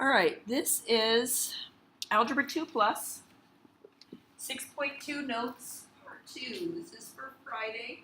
All right, this is Algebra 2 Plus, 6.2 Notes, Part 2. This is for Friday.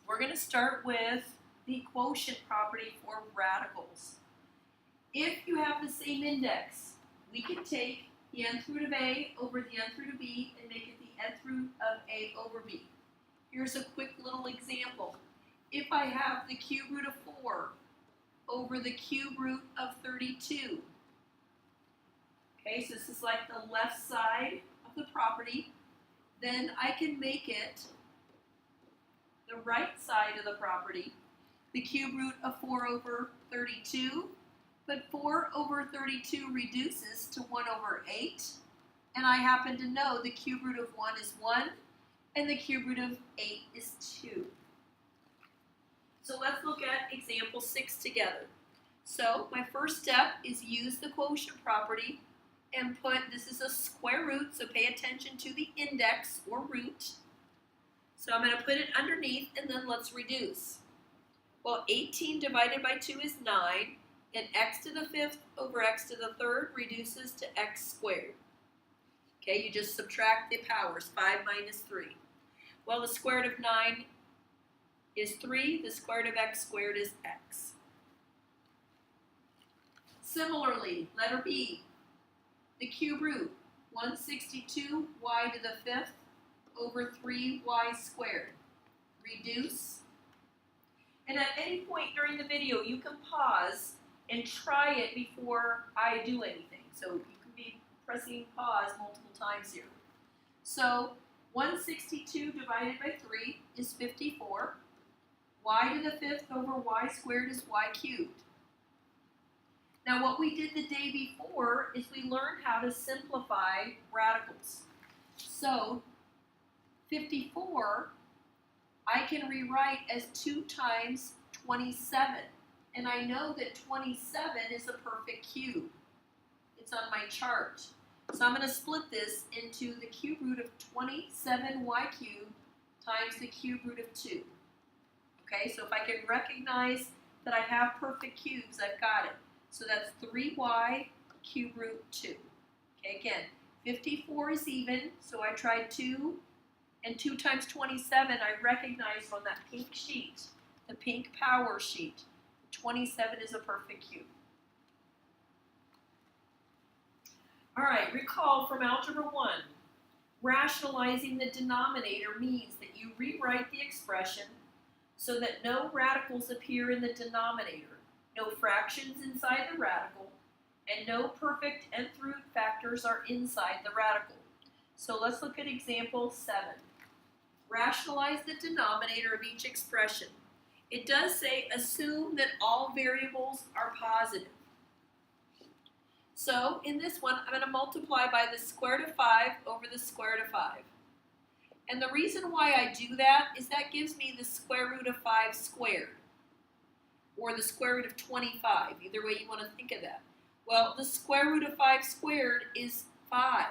We're going to start with the quotient property for radicals. If you have the same index, we can take the nth root of a over the nth root of b and make it the nth root of a over b. Here's a quick little example. If I have the cube root of 4 over the cube root of 32. Okay, so this is like the left side of the property. Then I can make it the right side of the property, the cube root of 4 over 32. But 4 over 32 reduces to 1 over 8. And I happen to know the cube root of 1 is 1, and the cube root of 8 is 2. So let's look at example 6 together. So my first step is use the quotient property and put, this is a square root, so pay attention to the index or root. So I'm going to put it underneath and then let's reduce. Well, 18 divided by 2 is 9, and x to the 5th over x to the 3rd reduces to x squared. Okay, you just subtract the powers, 5 minus 3. Well, the square root of 9 is 3, the square root of x squared is x. Similarly, letter B, the cube root, 162 y to the 5th over 3y squared. Reduce. And at any point during the video, you can pause and try it before I do anything. So you can be pressing pause multiple times here. So 162 divided by 3 is 54. Y to the 5th over y squared is y cubed. Now what we did the day before is we learned how to simplify radicals. So 54 I can rewrite as 2 times 27. And I know that 27 is a perfect cube. It's on my chart. So I'm going to split this into the cube root of 27y cubed times the cube root of 2. Okay, so if I can recognize that I have perfect cubes, I've got it. So that's 3y cube root 2. Okay, again, 54 is even, so I tried 2, and 2 times 27 I recognized on that pink sheet, the pink power sheet. 27 is a perfect cube. All right, recall from Algebra 1, rationalizing the denominator means that you rewrite the expression so that no radicals appear in the denominator, no fractions inside the radical, and no perfect nth root factors are inside the radical. So let's look at example 7. Rationalize the denominator of each expression. It does say assume that all variables are positive. So in this one, I'm going to multiply by the square root of 5 over the square root of 5. And the reason why I do that is that gives me the square root of 5 squared, or the square root of 25, either way you want to think of that. Well, the square root of 5 squared is 5.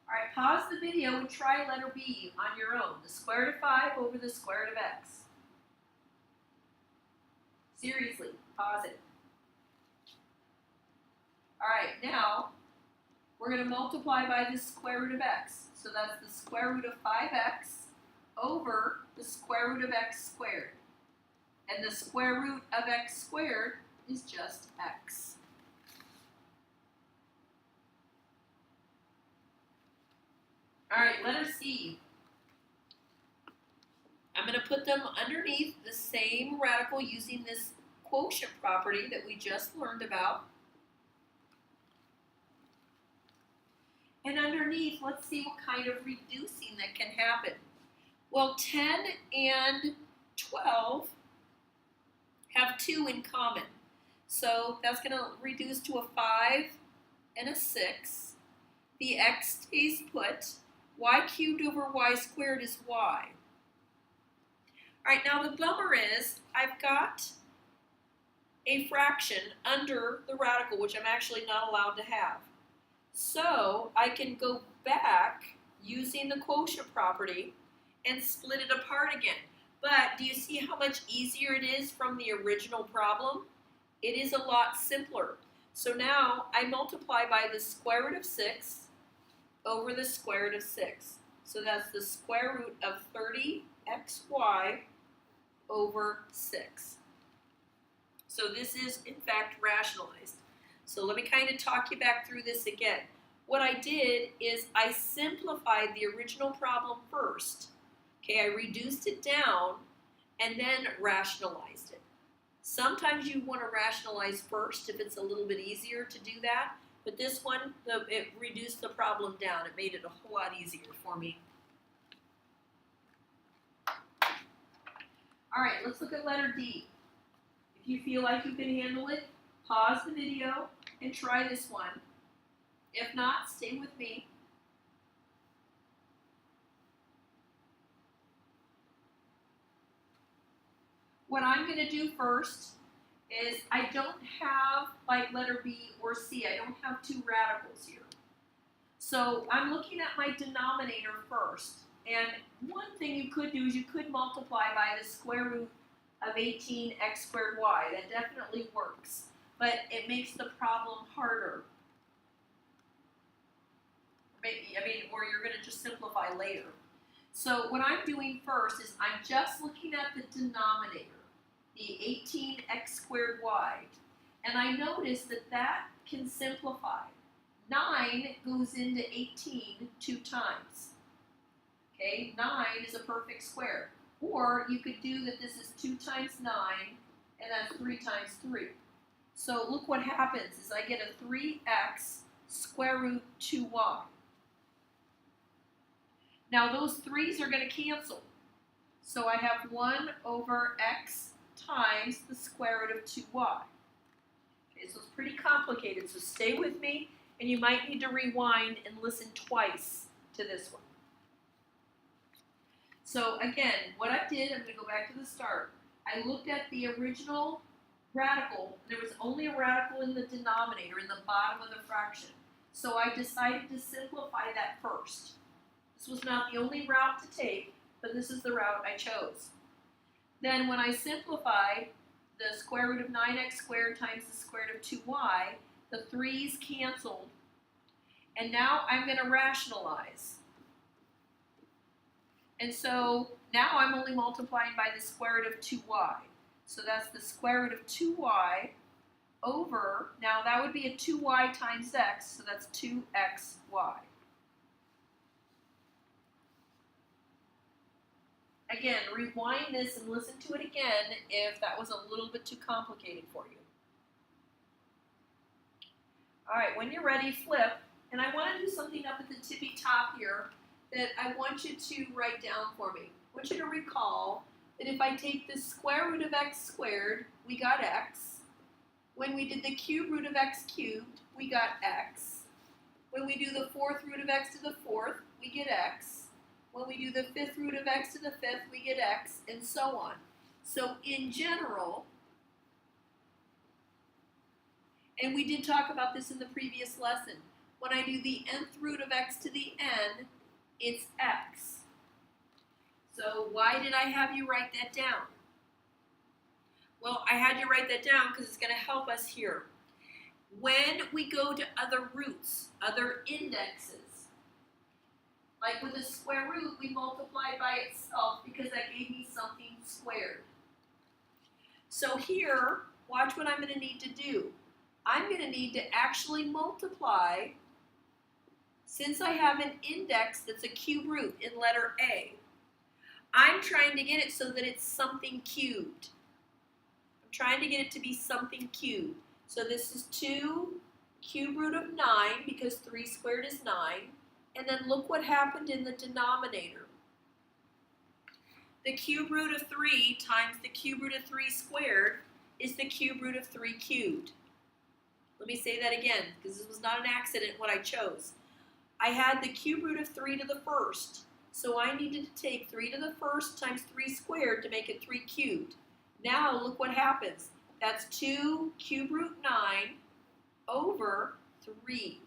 All right, pause the video and try letter B on your own. The square root of 5 over the square root of x. Seriously, pause it. All right, now we're going to multiply by the square root of x. So that's the square root of 5x over the square root of x squared. And the square root of x squared is just x. All right, letter C. I'm going to put them underneath the same radical using this quotient property that we just learned about. And underneath, let's see what kind of reducing that can happen. Well, 10 and 12 have 2 in common. So that's going to reduce to a 5 and a 6. The x stays put. Y cubed over y squared is y. All right, now the bummer is I've got a fraction under the radical, which I'm actually not allowed to have. So I can go back using the quotient property and split it apart again. But do you see how much easier it is from the original problem? It is a lot simpler. So now I multiply by the square root of 6 over the square root of 6. So that's the square root of 30xy over 6. So this is, in fact, rationalized. So let me kind of talk you back through this again. What I did is I simplified the original problem first. Okay, I reduced it down and then rationalized it. Sometimes you want to rationalize first if it's a little bit easier to do that. But this one, it reduced the problem down. It made it a whole lot easier for me. All right, let's look at letter D. If you feel like you can handle it, pause the video and try this one. If not, stay with me. What I'm going to do first is I don't have, like letter B or C, I don't have two radicals here. So I'm looking at my denominator first. And one thing you could do is you could multiply by the square root of 18x squared y. That definitely works, but it makes the problem harder. Or you're going to just simplify later. So what I'm doing first is I'm just looking at the denominator, the 18x squared y, and I notice that that can simplify. 9 goes into 18 2 times. Okay, 9 is a perfect square. Or you could do that this is 2 times 9, and that's 3 times 3. So look what happens is I get a 3x square root 2y. Now those 3's are going to cancel. So I have 1 over x times the square root of 2y. Okay, so it's pretty complicated, so stay with me, and you might need to rewind and listen twice to this one. So again, what I did, I'm going to go back to the start. I looked at the original radical. There was only a radical in the denominator, in the bottom of the fraction. So I decided to simplify that first. This was not the only route to take, but this is the route I chose. Then when I simplified the square root of 9x squared times the square root of 2y, the 3's canceled. And now I'm going to rationalize. And so now I'm only multiplying by the square root of 2y. So that's the square root of 2y over, now that would be a 2y times x, so that's 2xy. Again, rewind this and listen to it again if that was a little bit too complicated for you. All right, when you're ready, flip. And I want to do something up at the tippy top here that I want you to write down for me. I want you to recall that if I take the square root of x squared, we got x. When we did the cube root of x cubed, we got x. When we do the fourth root of x to the fourth, we get x. When we do the fifth root of x to the fifth, we get x, and so on. So in general, and we did talk about this in the previous lesson, when I do the nth root of x to the n, it's x. So why did I have you write that down? Well, I had you write that down because it's going to help us here. When we go to other roots, other indexes, like with a square root, we multiplied by itself because that gave me something squared. So here, watch what I'm going to need to do. I'm going to need to actually multiply, since I have an index that's a cube root in letter A. I'm trying to get it so that it's something cubed. I'm trying to get it to be something cubed. So this is 2 cube root of 9 because 3 squared is 9. And then look what happened in the denominator. The cube root of 3 times the cube root of 3 squared is the cube root of 3 cubed. Let me say that again, because this was not an accident what I chose. I had the cube root of 3 to the first, so I needed to take 3 to the first times 3 squared to make it 3 cubed. Now look what happens. That's 2 cube root 9 over 3.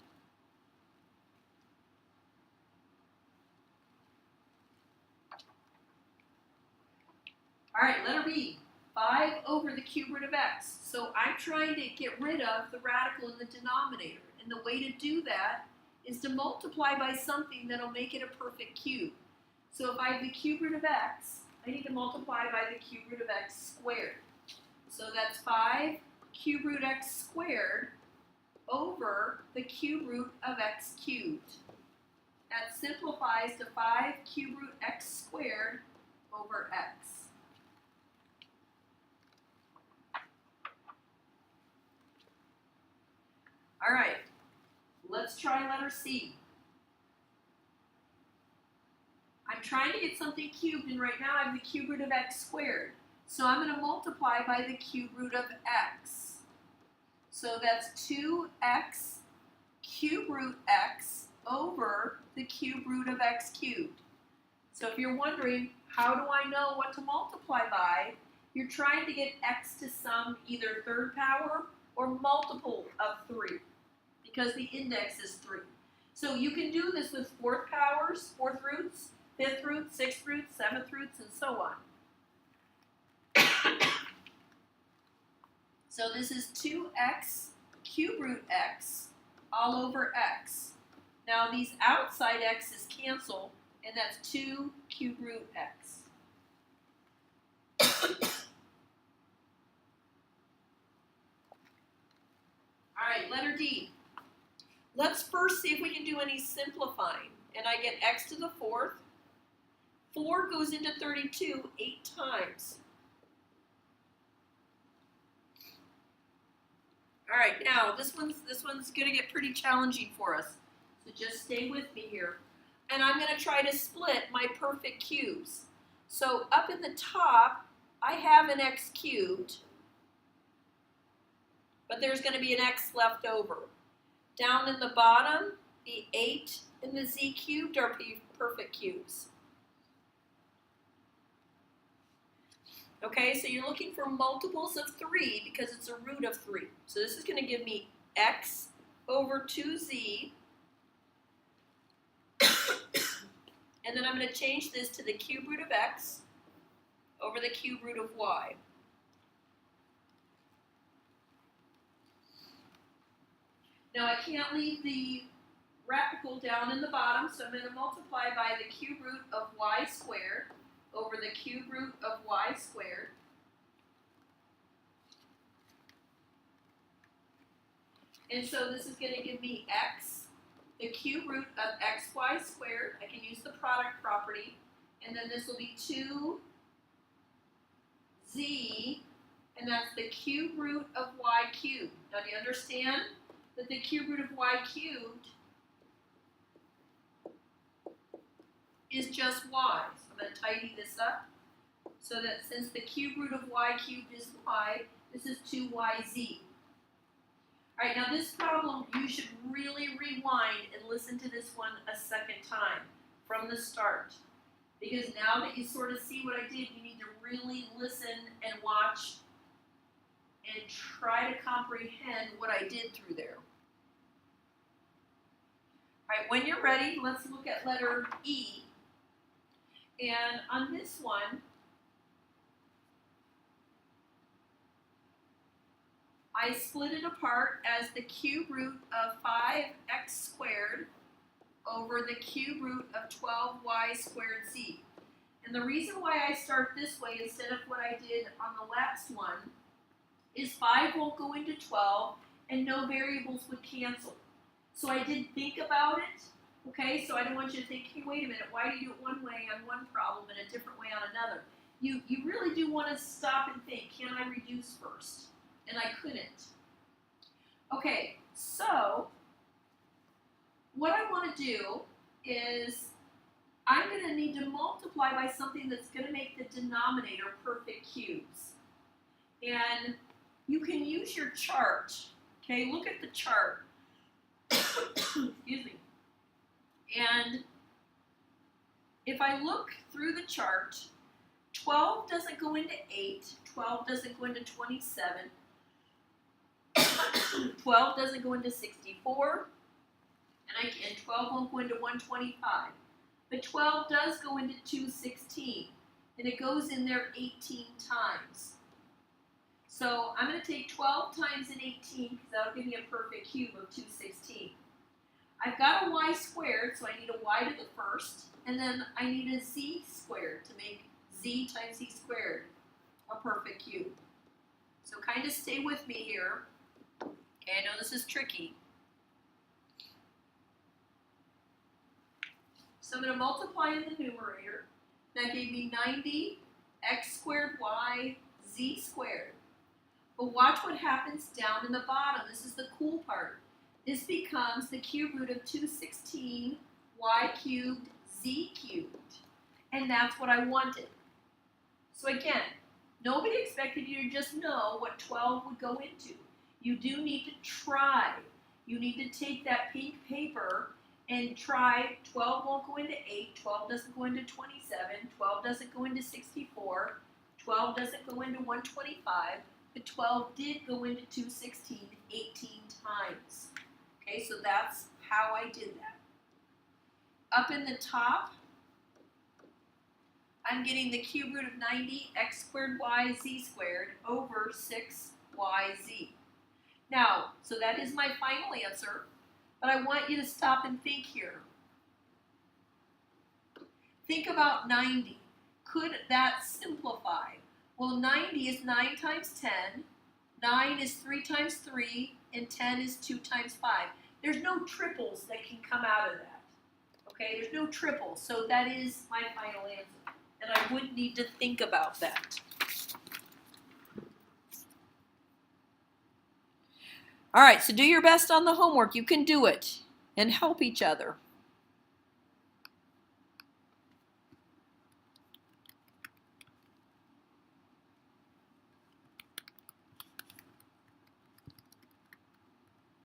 All right, letter B, 5 over the cube root of x. So I'm trying to get rid of the radical in the denominator. And the way to do that is to multiply by something that'll make it a perfect cube. So if I have the cube root of x, I need to multiply by the cube root of x squared. So that's 5 cube root x squared over the cube root of x cubed. That simplifies to 5 cube root x squared over x. All right, let's try letter C. I'm trying to get something cubed, and right now I have the cube root of x squared. So I'm going to multiply by the cube root of x. So that's 2x cube root x over the cube root of x cubed. So if you're wondering, how do I know what to multiply by? You're trying to get x to some either third power or multiple of 3, because the index is 3. So you can do this with fourth powers, fourth roots, fifth roots, sixth roots, seventh roots, and so on. So this is 2x cube root x all over x. Now these outside x's cancel, and that's 2 cube root x. All right, letter D. Let's first see if we can do any simplifying. And I get x to the 4th. 4 goes into 32 8 times. All right, now this one's going to get pretty challenging for us. So just stay with me here. And I'm going to try to split my perfect cubes. So up in the top, I have an x cubed, but there's going to be an x left over. Down in the bottom, the 8 and the z cubed are perfect cubes. Okay, so you're looking for multiples of 3 because it's a root of 3. So this is going to give me x over 2z. And then I'm going to change this to the cube root of x over the cube root of y. Now I can't leave the radical down in the bottom, so I'm going to multiply by the cube root of y squared over the cube root of y squared. And so this is going to give me x, the cube root of xy squared. I can use the product property. And then this will be 2z, and that's the cube root of y cubed. Now do you understand that the cube root of y cubed is just y? So I'm going to tidy this up so that since the cube root of y cubed is y, this is 2yz. All right, now this problem, you should really rewind and listen to this one a second time from the start. Because now that you sort of see what I did, you need to really listen and watch and try to comprehend what I did through there. All right, when you're ready, let's look at letter E. And on this one, I split it apart as the cube root of 5x squared over the cube root of 12y squared z. And the reason why I start this way instead of what I did on the last one is 5 won't go into 12 and no variables would cancel. So I did think about it, okay? So I don't want you to think, hey, wait a minute, why do you do it one way on one problem and a different way on another? You really do want to stop and think, can I reduce first? And I couldn't. Okay, so what I want to do is I'm going to need to multiply by something that's going to make the denominator perfect cubes. And you can use your chart. Okay, look at the chart. Excuse me. And if I look through the chart, 12 doesn't go into 8, 12 doesn't go into 27, 12 doesn't go into 64, and 12 won't go into 125. But 12 does go into 216. and it goes in there 18 times. So I'm going to take 12 times an 18 because that'll give me a perfect cube of 216. I've got a y squared, so I need a y to the first, and then I need a z squared to make z times z squared a perfect cube. So kind of stay with me here. Okay, I know this is tricky. So I'm going to multiply in the numerator. That gave me 90 x squared y z squared. But watch what happens down in the bottom. This is the cool part. This becomes the cube root of 216 y cubed z cubed. And that's what I wanted. So again, nobody expected you to just know what 12 would go into. You do need to try. You need to take that pink paper and try. 12 won't go into 8, 12 doesn't go into 27, 12 doesn't go into 64, 12 doesn't go into 125, but 12 did go into 216 18 times. Okay, so that's how I did that. Up in the top, I'm getting the cube root of 90 x squared y z squared over 6yz. Now, so that is my final answer, but I want you to stop and think here. Think about 90. Could that simplify? Well, 90 is 9 times 10, 9 is 3 times 3, and 10 is 2 times 5. There's no triples that can come out of that. Okay, there's no triples, so that is my final answer. And I would need to think about that. All right, so do your best on the homework. You can do it and help each other.